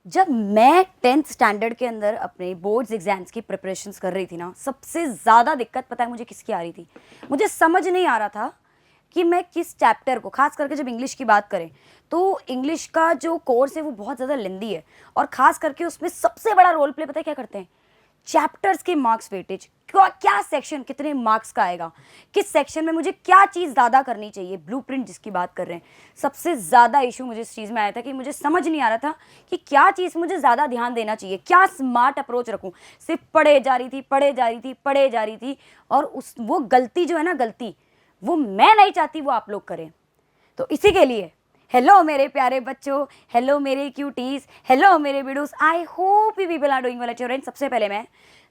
जब मैं 10th standard के अंदर अपने बोर्ड्स एग्जाम्स की प्रिपरेशंस कर रही थी ना, सबसे ज़्यादा दिक्कत पता है मुझे किसकी आ रही थी? मुझे समझ नहीं आ रहा था कि मैं किस चैप्टर को, खास करके जब इंग्लिश की बात करें तो इंग्लिश का जो कोर्स है वो बहुत ज़्यादा लेंदी है। और खास करके उसमें सबसे बड़ा रोल प्ले पता है क्या करते हैं? चैप्टर्स के मार्क्स वेटेज, क्या क्या सेक्शन कितने मार्क्स का आएगा, किस सेक्शन में मुझे क्या चीज़ ज़्यादा करनी चाहिए, ब्लूप्रिंट जिसकी बात कर रहे हैं। सबसे ज़्यादा इशू मुझे इस चीज़ में आया था कि मुझे समझ नहीं आ रहा था कि क्या चीज़ मुझे ज़्यादा ध्यान देना चाहिए, क्या स्मार्ट अप्रोच रखूं। सिर्फ पढ़े जा रही थी, पढ़े जा रही थी, पढ़े जा रही थी, और उस वो गलती जो है ना, गलती वो मैं नहीं चाहती वो आप लोग करें। तो इसी के लिए हेलो मेरे प्यारे बच्चों, हेलो मेरे क्यूटीज, हेलो मेरे बिडूस, I hope you people are doing well at your end. सबसे पहले मैं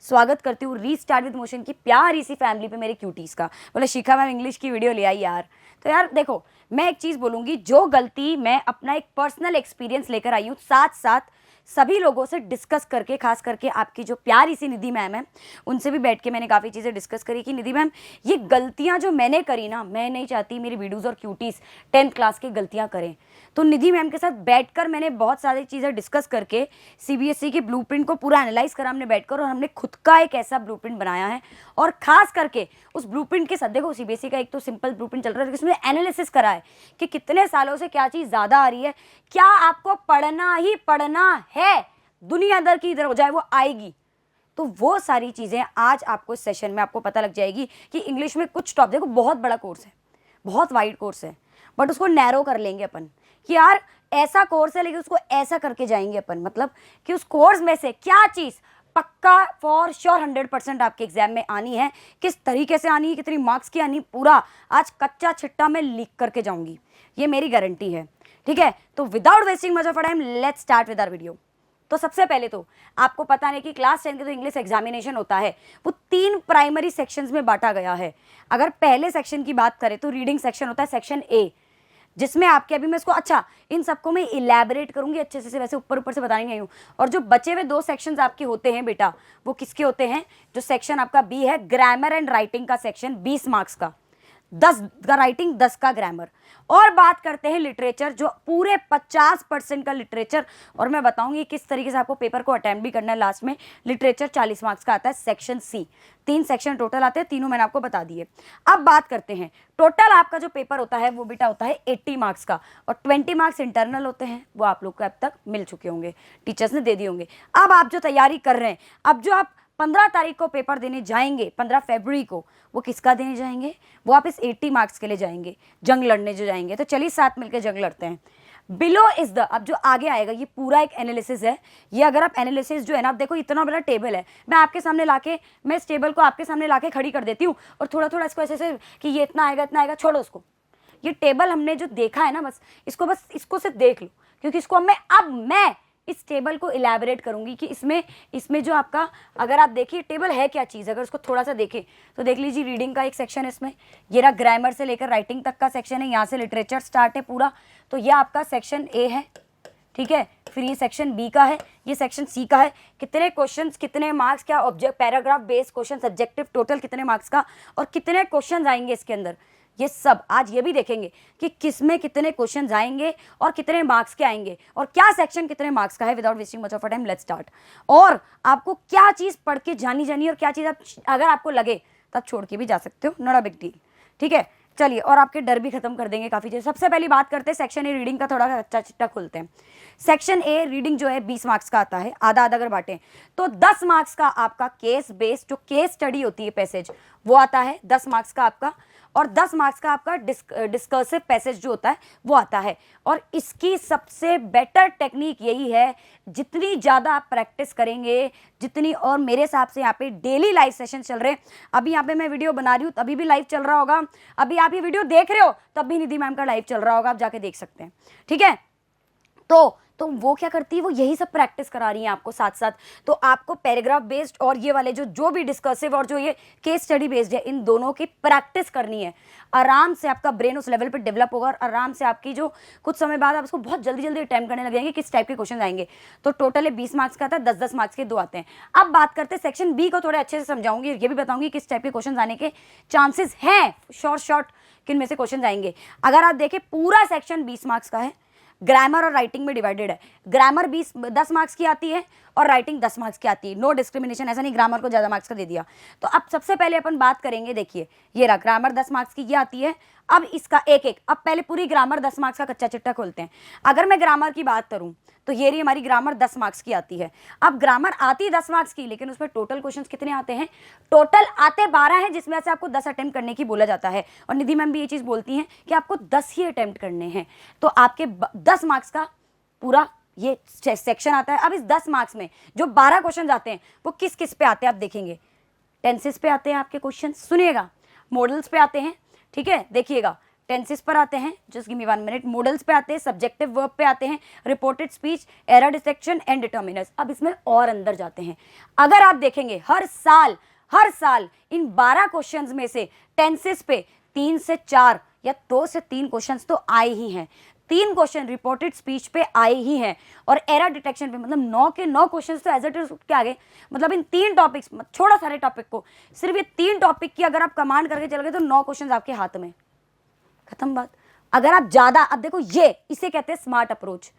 स्वागत करती हूँ रीस्टार्ट विद मोशन की प्यारी सी फैमिली पे, मेरे क्यूटीज का। बोले शिखा मैम इंग्लिश की वीडियो ले आई यार। तो यार देखो, मैं एक चीज़ बोलूँगी, जो गलती मैं अपना एक पर्सनल एक्सपीरियंस लेकर आई हूँ, साथ साथ सभी लोगों से डिस्कस करके, खास करके आपकी जो प्यारी सी निधि मैम है उनसे भी बैठ के मैंने काफ़ी चीज़ें डिस्कस करी कि निधि मैम ये गलतियां जो मैंने करी ना, मैं नहीं चाहती मेरी वीडियोज़ और क्यूटीज़ 10th क्लास की गलतियां करें। तो निधि मैम के साथ बैठकर मैंने बहुत सारी चीज़ें डिस्कस करके सीबीएसई के ब्लूप्रिंट को पूरा एनालाइज करा हमने बैठकर, और हमने खुद का एक ऐसा ब्लूप्रिंट बनाया है। और खास करके उस ब्लूप्रिंट के साथ देखो, सीबीएसई का एक तो सिंपल ब्लूप्रिंट चल रहा है, उसमें एनालिसिस करा है कि कितने सालों से क्या चीज़ ज़्यादा आ रही है, क्या आपको पढ़ना ही पढ़ना है, दुनियादार की इधर हो जाए वो आएगी। तो वो सारी चीज़ें आज आपको इस सेशन में आपको पता लग जाएगी कि इंग्लिश में कुछ टॉपिक, देखो बहुत बड़ा कोर्स है, बहुत वाइड कोर्स है, बट उसको नैरो कर लेंगे अपन कि यार ऐसा कोर्स है लेकिन उसको ऐसा करके जाएंगे अपन, मतलब कि उस कोर्स में से क्या चीज़ पक्का फॉर श्योर 100% आपके एग्जाम में आनी है, किस तरीके से आनी है, कितनी मार्क्स की आनी, पूरा आज कच्चा छिट्टा में लीक करके जाऊंगी, ये मेरी गारंटी है। ठीक है, तो without wasting much of time let's start with our video. तो सबसे पहले तो आपको पता नहीं कि क्लास 10 के जो इंग्लिश एग्जामिनेशन होता है वो 3 प्राइमरी सेक्शंस में बांटा गया है। अगर पहले सेक्शन की बात करें तो रीडिंग सेक्शन होता है, सेक्शन ए, जिसमें आपके, अभी मैं इसको अच्छा इन सबको मैं इलेबोरेट करूंगी अच्छे से, वैसे ऊपर ऊपर से बताने नहीं हूँ। और जो बचे हुए 2 सेक्शंस आपके होते हैं बेटा, वो किसके होते हैं? जो सेक्शन आपका बी है, ग्रामर एंड राइटिंग का सेक्शन, 20 मार्क्स का, 10 का राइटिंग, 10 का ग्रामर। और बात करते हैं लिटरेचर, जो पूरे 50% का लिटरेचर, और मैं बताऊंगी किस तरीके से आपको पेपर को अटेम्प्ट भी करना है लास्ट में। लिटरेचर 40 मार्क्स का आता है, सेक्शन सी। 3 सेक्शन टोटल आते हैं, तीनों मैंने आपको बता दिए। अब बात करते हैं टोटल आपका जो पेपर होता है वो बेटा होता है 80 मार्क्स का, और 20 मार्क्स इंटरनल होते हैं, वो आप लोग को अब तक मिल चुके होंगे, टीचर्स ने दे दिए होंगे। अब आप जो तैयारी कर रहे हैं, अब जो आप 15 तारीख को पेपर देने जाएंगे, 15 फरवरी को, वो किसका देने जाएंगे? वो आप इस 80 मार्क्स के लिए जाएंगे, जंग लड़ने जो जाएंगे। तो चलिए साथ मिलकर जंग लड़ते हैं। बिलो इज द, अब जो आगे आएगा ये पूरा एक एनालिसिस है। ये अगर आप एनालिसिस जो है ना, आप देखो इतना बड़ा टेबल है, मैं आपके सामने लाके, मैं इस टेबल को आपके सामने लाके खड़ी कर देती हूँ, और थोड़ा थोड़ा इसको ऐसे ऐसे कि ये इतना आएगा, इतना आएगा, छोड़ो उसको। ये टेबल हमने जो देखा है ना, बस इसको सिर्फ देख लो, क्योंकि इसको अब मैं इस टेबल को इलेबोरेट करूंगी कि इसमें जो आपका, अगर आप देखिए टेबल है क्या चीज़, अगर उसको थोड़ा सा देखें तो देख लीजिए, रीडिंग का एक सेक्शन है इसमें, ये रहा ग्रामर से लेकर राइटिंग तक का सेक्शन है, यहाँ से लिटरेचर स्टार्ट है पूरा। तो ये आपका सेक्शन ए है, ठीक है। फिर ये सेक्शन बी का है, ये सेक्शन सी का है। कितने क्वेश्चंस, कितने मार्क्स, क्या object, paragraph based question, subjective, total कितने मार्क्स का, और कितने क्वेश्चन आएंगे इसके अंदर, ये सब आज ये भी देखेंगे कि किस में कितने क्वेश्चन आएंगे और कितने मार्क्स के आएंगे, और क्या सेक्शन कितने मार्क्स का है। Without wasting much of time let's start. और आपको क्या चीज़ पढ़ के जानी और क्या चीज़ आप, अगर आपको लगे तब छोड़ के भी जा सकते हो, नॉट अ बिग डील। ठीक है, चलिए, और आपके डर भी खत्म कर देंगे काफ़ी चीज़। सबसे पहली बात करते हैं सेक्शन ए रीडिंग का, थोड़ा सा अच्छा चिट्टा खोलते हैं। सेक्शन ए रीडिंग जो है 20 मार्क्स का आता है, आधा आधा अगर बांटें तो 10 मार्क्स का आपका केस बेस्ड, जो केस स्टडी होती है पैसेज, वो आता है 10 मार्क्स का आपका, और 10 मार्क्स का आपका डिस्कर्सिव पैसेज जो होता है वो आता है। और इसकी सबसे बेटर टेक्निक यही है, जितनी ज़्यादा आप प्रैक्टिस करेंगे, जितनी, और मेरे हिसाब से यहाँ पे डेली लाइव सेशन चल रहे हैं, अभी यहाँ पे मैं वीडियो बना रही हूँ तभी भी लाइव चल रहा होगा, अभी आप ये वीडियो देख रहे हो तब भी निधि मैम का लाइव चल रहा होगा, आप जाके देख सकते हैं। ठीक है, तो वो क्या करती है, वो यही सब प्रैक्टिस करा रही है आपको साथ साथ। तो आपको पैराग्राफ बेस्ड और ये वाले जो भी डिस्कसिव और जो ये केस स्टडी बेस्ड है, इन दोनों की प्रैक्टिस करनी है। आराम से आपका ब्रेन उस लेवल पे डेवलप होगा, और आराम से आपकी जो कुछ समय बाद आप उसको बहुत जल्दी जल्दी अटेम्प्ट करने लग जाएंगे, किस टाइप के क्वेश्चन आएंगे। तो टोटल 20 मार्क्स का आता है, 10-10 मार्क्स के 2 आते हैं। अब बात करते हैं सेक्शन बी को, थोड़े अच्छे से समझाऊंगी, ये भी बताऊंगी किस टाइप के क्वेश्चन आने के चांसेस हैं, शॉर्ट किन में से क्वेश्चन आएंगे। अगर आप देखें पूरा सेक्शन 20 मार्क्स का है, ग्रामर और राइटिंग में डिवाइडेड है। ग्रामर 10 मार्क्स की आती है और राइटिंग 10 मार्क्स की आती है। नो डिस्क्रिमिनेशन, ऐसा नहीं ग्रामर को ज़्यादा मार्क्स का दे दिया। तो अब सबसे पहले अपन बात करेंगे, देखिए ये रहा ग्रामर 10 मार्क्स की ये आती है। अब इसका एक एक, अब पहले पूरी ग्रामर 10 मार्क्स का कच्चा चिट्ठा खोलते हैं। अगर मैं ग्रामर की बात करूं तो ये रही हमारी ग्रामर 10 मार्क्स की आती है। अब ग्रामर आती 10 मार्क्स की, लेकिन उसमें टोटल क्वेश्चंस कितने आते हैं? टोटल आते 12 हैं, जिसमें से आपको 10 अटेम्प्ट करने की बोला जाता है। और निधि मैम भी ये चीज़ बोलती हैं कि आपको 10 ही अटेम्प्ट करने हैं। तो आपके 10 मार्क्स का पूरा ये सेक्शन आता है। अब इस 10 मार्क्स में जो 12 क्वेश्चन आते हैं वो किस किस पे आते हैं आप देखेंगे। टेंसेस पे आते हैं आपके क्वेश्चन, सुनिएगा। मॉडल्स पे आते हैं, ठीक है, देखिएगा। टेंसेस पर आते हैं, just give me 1 minute. Models पे आते हैं, सब्जेक्टिव वर्ब पे आते हैं, reported speech, error detection and determiners. अब इसमें और अंदर जाते हैं। अगर आप देखेंगे हर साल इन 12 क्वेश्चंस में से टेंसेस पे 3 से 4 या 2 से 3 क्वेश्चंस तो आए ही हैं। 3 क्वेश्चन रिपोर्टेड स्पीच पे आए ही हैं और एरर डिटेक्शन पे, मतलब 9 के 9 क्वेश्चन तो एज इट इज के आगे। मतलब इन 3 टॉपिक्स, छोड़ा सारे टॉपिक को, सिर्फ ये 3 टॉपिक की अगर आप कमांड करके चल गए तो 9 क्वेश्चन आपके हाथ में, खत्म बात। अगर आप ज्यादा, अब देखो ये इसे कहते हैं स्मार्ट अप्रोच।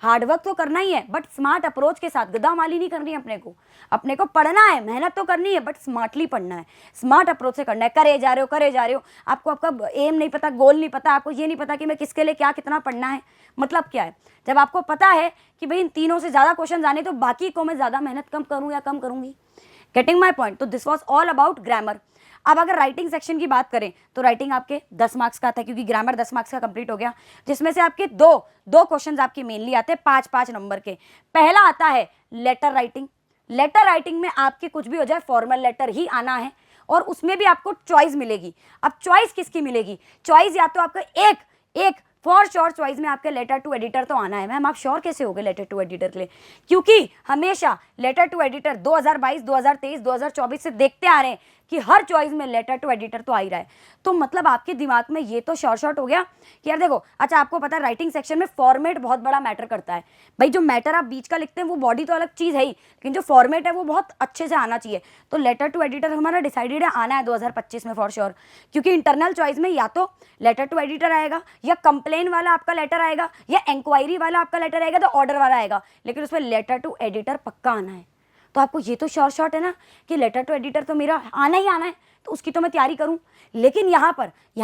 हार्डवर्क तो करना ही है बट स्मार्ट अप्रोच के साथ, गदामाली नहीं करनी है। अपने को पढ़ना है, मेहनत तो करनी है बट स्मार्टली पढ़ना है, स्मार्ट अप्रोच से करना है। करे जा रहे हो, आपको आपका एम नहीं पता, गोल नहीं पता, आपको ये नहीं पता कि मैं किसके लिए क्या कितना पढ़ना है। मतलब क्या है, जब आपको पता है कि भाई इन तीनों से ज़्यादा क्वेश्चन आने तो बाकी को मैं ज़्यादा मेहनत कम करूँ या कम करूँगी। Getting my point. तो this was all about grammar. अब अगर राइटिंग सेक्शन की बात करें तो राइटिंग आपके 10 मार्क्स का आता है, क्योंकि ग्रामर 10 मार्क्स का कंप्लीट हो गया, जिसमें से आपके दो क्वेश्चंस आपके मेनली आते हैं 5-5 नंबर के। पहला आता है लेटर राइटिंग। लेटर राइटिंग में आपके कुछ भी हो जाए फॉर्मल लेटर ही आना है और उसमें भी आपको चॉइस मिलेगी। अब चॉइस किसकी मिलेगी? चॉइस या तो आपका एक फॉर श्योर चॉइस में आपके लेटर टू एडिटर तो आना है। मैम आप श्योर कैसे हो गए लेटर टू एडिटर के लिए? क्योंकि हमेशा लेटर टू एडिटर 2022, 2023, 2024 से देखते आ रहे हैं कि हर चॉइस में लेटर टू एडिटर तो आ ही रहा है। तो मतलब आपके दिमाग में ये तो शॉर्ट हो गया कि यार देखो, अच्छा आपको पता है राइटिंग सेक्शन में फॉर्मेट बहुत बड़ा मैटर करता है। भाई जो मैटर आप बीच का लिखते हैं वो बॉडी तो अलग चीज़ है ही, लेकिन जो फॉर्मेट है वो बहुत अच्छे से आना चाहिए। तो लेटर टू एडिटर हमारा डिसाइडेड है, आना है 2025 में फॉर श्योर। क्योंकि इंटरनल चॉइस में या तो लेटर टू एडिटर आएगा, या कंप्लेन वाला आपका लेटर आएगा, या इंक्वायरी वाला आपका लेटर आएगा, तो ऑर्डर वाला आएगा, लेकिन उसमें लेटर टू एडिटर पक्का आना है। तो आपको ये तो शॉर्ट है ना कि लेटर टू एडिटर तो मेरा आना ही आना है, तो उसकी तो मैं तैयारी करूं। लेकिन यहाँ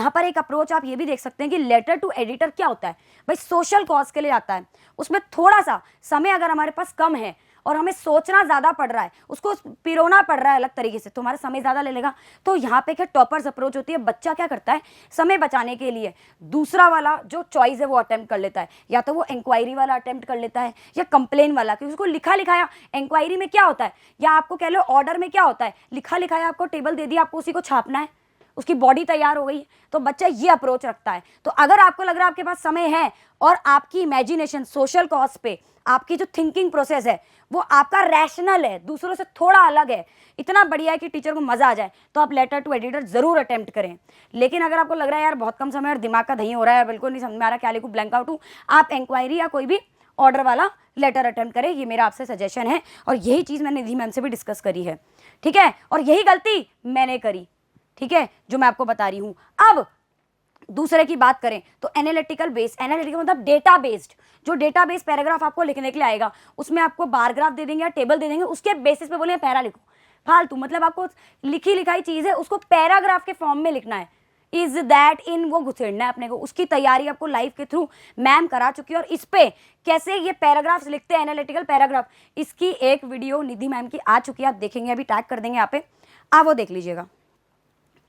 पर एक अप्रोच आप ये भी देख सकते हैं कि लेटर टू एडिटर क्या होता है। भाई सोशल कॉज के लिए आता है, उसमें थोड़ा सा समय अगर हमारे पास कम है और हमें सोचना ज़्यादा पड़ रहा है, उसको पिरोना पड़ रहा है अलग तरीके से, तो हमारा समय ज़्यादा ले लेगा। तो यहाँ पे क्या टॉपर्स अप्रोच होती है, बच्चा क्या करता है समय बचाने के लिए दूसरा वाला जो चॉइस है वो अटेम्प्ट कर लेता है, या तो वो इंक्वायरी वाला अटेम्प्ट कर लेता है या कंप्लेन वाला, क्योंकि उसको लिखा लिखाया इंक्वायरी में क्या होता है, या आपको कह लो ऑर्डर में क्या होता है, लिखा लिखाया आपको टेबल दे दिया, आपको उसी को छापना है, उसकी बॉडी तैयार हो गई। तो बच्चा ये अप्रोच रखता है। तो अगर आपको लग रहा है आपके पास समय है और आपकी इमेजिनेशन सोशल कॉज पे, आपकी जो थिंकिंग प्रोसेस है वो आपका रैशनल है, दूसरों से थोड़ा अलग है, इतना बढ़िया है कि टीचर को मजा आ जाए, तो आप लेटर टू एडिटर जरूर अटेम्प्ट करें। लेकिन अगर आपको लग रहा है यार बहुत कम समय और दिमाग का दही हो रहा है, बिल्कुल नहीं समझ में आ रहा क्या लिखूं, ब्लैंक आउट हूं, आप इंक्वायरी या कोई भी ऑर्डर वाला लेटर अटेम्प्ट करें। ये मेरा आपसे सजेशन है और यही चीज़ मैंने निधि मैम से भी डिस्कस करी है, ठीक है। और यही गलती मैंने करी, ठीक है, जो मैं आपको बता रही हूँ। अब दूसरे की बात करें तो एनालिटिकल मतलब डेटा बेस्ड, जो डेटा बेस्ड पैराग्राफ आपको लिखने के लिए आएगा, उसमें आपको बार ग्राफ दे देंगे या टेबल दे देंगे, उसके बेसिस पे बोले पैरा लिखो, फालतू। मतलब आपको लिखी लिखाई चीज़ है उसको पैराग्राफ के फॉर्म में लिखना है, इज दैट इन वो घुसेड़ना है अपने को। उसकी तैयारी आपको लाइव के थ्रू मैम करा चुकी है, और इस पे कैसे ये पैराग्राफ्स लिखते हैं एनालिटिकल पैराग्राफ, इसकी एक वीडियो निधि मैम की आ चुकी है, आप देखेंगे, अभी टैग कर देंगे यहाँ पे, आप वो देख लीजिएगा।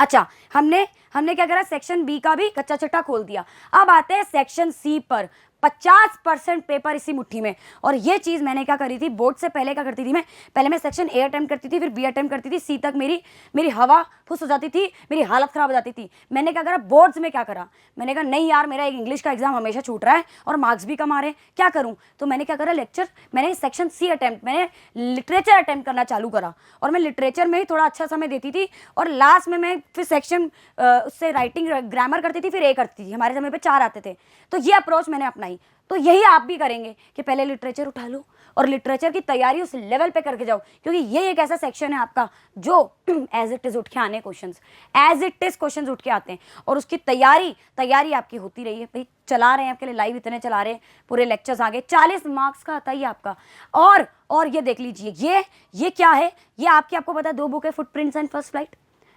अच्छा, हमने क्या करा, सेक्शन बी का भी कच्चा चिट्ठा खोल दिया। अब आते हैं सेक्शन सी पर। 50% पेपर इसी मुट्ठी में। और ये चीज़ मैंने क्या करी थी, बोर्ड से पहले क्या करती थी मैं, पहले मैं सेक्शन ए अटेम्प्ट करती थी, फिर बी अटेम्प्ट करती थी, सी तक मेरी हवा फुस हो जाती थी, मेरी हालत ख़राब हो जाती थी। मैंने क्या करा, बोर्ड्स में क्या करा, मैंने कहा नहीं यार मेरा एक इंग्लिश का एग्जाम हमेशा छूट रहा है और मार्क्स भी कम आ रहे हैं, क्या करूँ। तो मैंने क्या करा, मैंने सेक्शन सी अटेम्प्ट, मैंने लिटरेचर अटेम्प्ट करना चालू करा, और मैं लिटरेचर में ही थोड़ा अच्छा समय देती थी, और लास्ट में मैं फिर सेक्शन उससे राइटिंग ग्रामर करती थी, फिर ए करती थी, हमारे समय पे 4 आते थे। तो ये अप्रोच मैंने अपनाई। तो यही आप भी करेंगे कि पहले लिटरेचर उठा लो, और लिटरेचर की तैयारी उस लेवल पे करके जाओ, क्योंकि ये एक ऐसा सेक्शन है आपका जो एज इट इज उठ के आने questions, as it is questions उठ के आते हैं, और उसकी तैयारी आपकी होती रही है भाई। चला रहे हैं आपके लिए लाइव, इतने चला रहे हैं, पूरे लेक्चर्स आ गए, 40 मार्क्स का आता ही आपका। और ये देख लीजिए, ये क्या है, ये आपको पता है 2 बुक है, फुटप्रिंट्स एंड फर्स्ट फ्लाइट,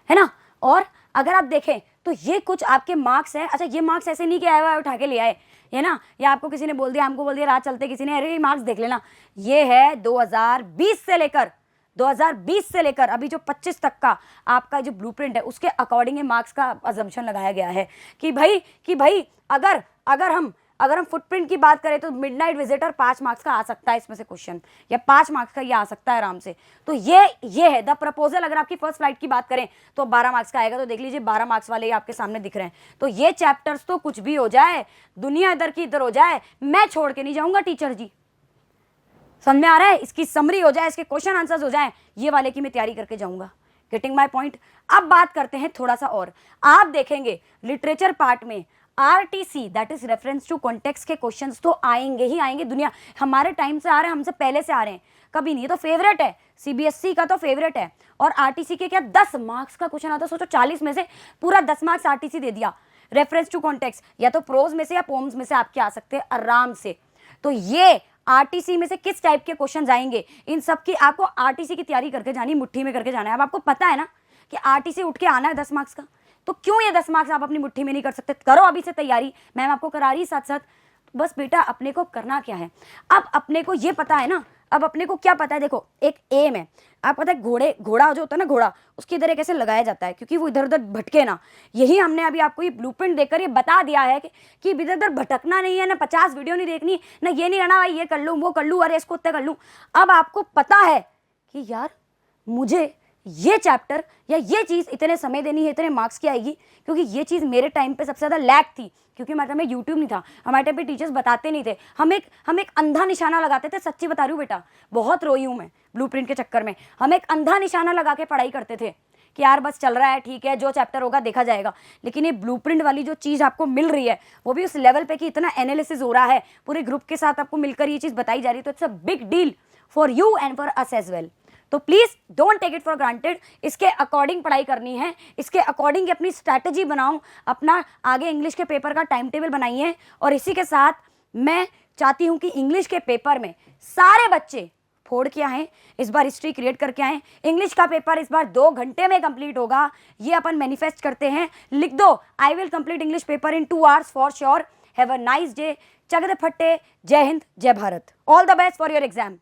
है ना। और अगर आप देखें तो ये कुछ आपके मार्क्स हैं। अच्छा, ये मार्क्स ऐसे नहीं कि आए उठा के ले आए, है ना, या आपको किसी ने बोल दिया, हमको बोल दिया रात चलते किसी ने, अरे ये मार्क्स देख लेना। ये है 2020 से लेकर अभी जो 25 तक का आपका जो ब्लूप्रिंट है, उसके अकॉर्डिंग ये मार्क्स का अजम्पशन लगाया गया है कि भाई अगर हम फुटप्रिंट की बात करें तो मिडनाइट विजिटर 5 मार्क्स का आ सकता है इसमें से क्वेश्चन, या 5 मार्क्स का ये आ सकता है आराम से। तो ये है द प्रपोजल। अगर आपकी फर्स्ट फ्लाइट की बात करें तो 12 मार्क्स का आएगा, तो देख लीजिए 12 मार्क्स वाले आपके सामने दिख रहे हैं। तो ये चैप्टर्स तो कुछ भी हो जाए, दुनिया इधर की इधर हो जाए, मैं छोड़ के नहीं जाऊंगा टीचर जी, समझ में आ रहा है, इसकी समरी हो जाए, इसके क्वेश्चन आंसर्स हो जाए, ये वाले की मैं तैयारी करके जाऊंगा। Getting my point. अब बात करते हैं थोड़ा सा और, आप देखेंगे लिटरेचर पार्ट में RTC that is reference to context के क्वेश्चंस तो आएंगे ही आएंगे। दुनिया हमारे टाइम से आ रहे हैं, हमसे पहले से आ रहे हैं, कभी नहीं, ये तो फेवरेट है, सीबीएसई का तो फेवरेट है। और आरटीसी के क्या 10 मार्क्स का क्वेश्चन आता है, सोचो 40 में से पूरा 10 मार्क्स आरटीसी दे दिया। रेफरेंस टू कॉन्टेक्स्ट या तो प्रोज में से या पोम्स में से आपके आ सकते हैं आराम से। तो ये आरटीसी में से किस टाइप के क्वेश्चन आएंगे, इन सब की आपको आरटीसी की तैयारी करके जानी, मुट्ठी में करके जाना है। अब आपको पता है ना कि आरटीसी उठ के आना है 10 मार्क्स का, तो क्यों ये 10 मार्क्स आप अपनी मुट्ठी में नहीं कर सकते? करो अभी से तैयारी, मैम आपको करा रही साथ साथ। बस बेटा अपने को करना क्या है, अब अपने को ये पता है ना, अब अपने को क्या पता है, देखो एक एम है, आप पता है घोड़ा जो होता है ना, घोड़ा उसकी इधर कैसे लगाया जाता है क्योंकि वो इधर उधर भटके ना। यही हमने अभी आपको ये ब्लूप्रिंट देकर ये बता दिया है कि इधर उधर भटकना नहीं है ना, 50 वीडियो नहीं देखनी ना, ये नहीं रहना भाई ये कर लूँ वो कर लूँ, अरे इसको उत्ते कर लूँ। अब आपको पता है कि यार मुझे ये चैप्टर या ये चीज़ इतने समय देनी है, इतने मार्क्स की आएगी, क्योंकि ये चीज़ मेरे टाइम पे सबसे ज़्यादा लैक थी, क्योंकि हमारे टाइम में यूट्यूब नहीं था, हमारे टाइम पे टीचर्स बताते नहीं थे, हम एक अंधा निशाना लगाते थे। सच्ची बता रही हूँ बेटा, बहुत रोई हूँ मैं ब्लूप्रिंट के चक्कर में। हम एक अंधा निशाना लगा के पढ़ाई करते थे कि यार बस चल रहा है, ठीक है, जो चैप्टर होगा देखा जाएगा। लेकिन ये ब्लूप्रिंट वाली जो चीज़ आपको मिल रही है, वो भी उस लेवल पे कि इतना एनालिसिस हो रहा है, पूरे ग्रुप के साथ आपको मिलकर ये चीज़ बताई जा रही है, तो it's a big deal for you and for us as well. तो please don't take it for granted, इसके अकॉर्डिंग पढ़ाई करनी है, इसके अकॉर्डिंग अपनी स्ट्रैटेजी बनाओ, अपना आगे इंग्लिश के पेपर का टाइम टेबल बनाइए। और इसी के साथ मैं चाहती हूँ कि इंग्लिश के पेपर में सारे बच्चे फोड़ के आएँ, इस बार हिस्ट्री क्रिएट करके आएँ। इंग्लिश का पेपर इस बार 2 घंटे में कंप्लीट होगा, ये अपन मैनिफेस्ट करते हैं। लिख दो, I will complete English paper in 2 hours for sure. Have a nice day. चक दे फट्टे। जय हिंद, जय Bharat. All the best for your exam.